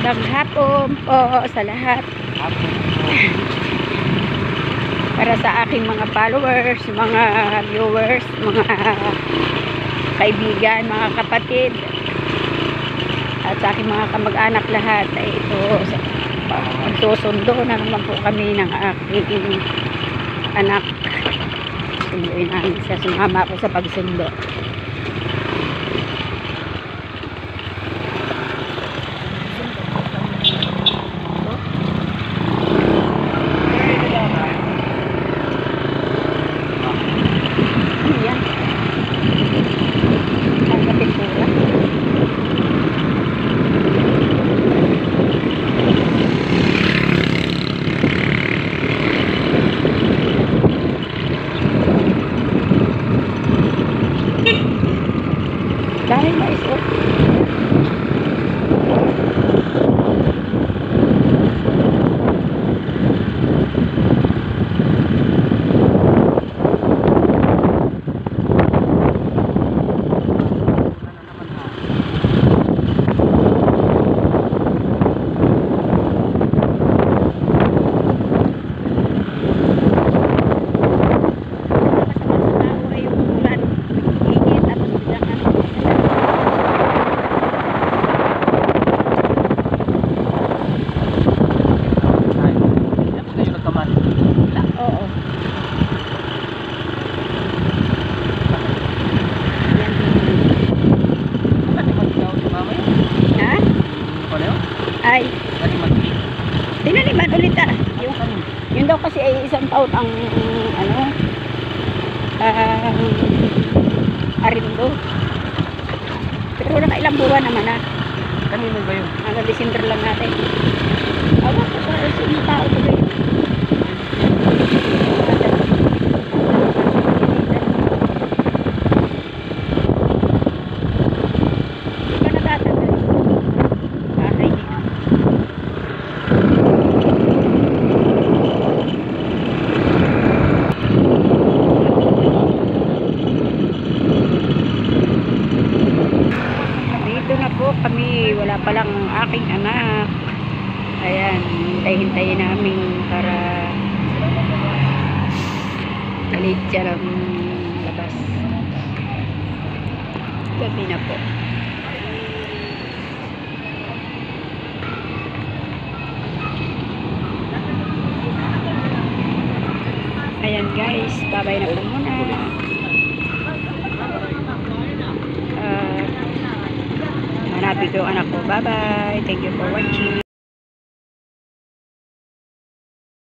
Magandang hapon po sa lahat. Para sa aking mga followers, mga viewers, mga kaibigan, mga kapatid, at sa aking mga kamag-anak lahat, ay ito, magsusundo na naman po kami ng aking anak. Sunduin namin siya, sumama ako sa pagsundo. Dahil mais o. Ay, tinaniman ulit yun daw kasi ay isang taon ang arindo, pero nakailang buwan naman na. Kanino ba yun? Hanggang December lang natin. Awak ko sa isang tao ko yun. Kami, wala palang aking anak. Ayan, hintay-hintayin namin para galit siya ng labas. Gabi na po. Ayan guys, babay na po muna. Hanapin ko yung anak ko. Bye bye. Thank you for watching.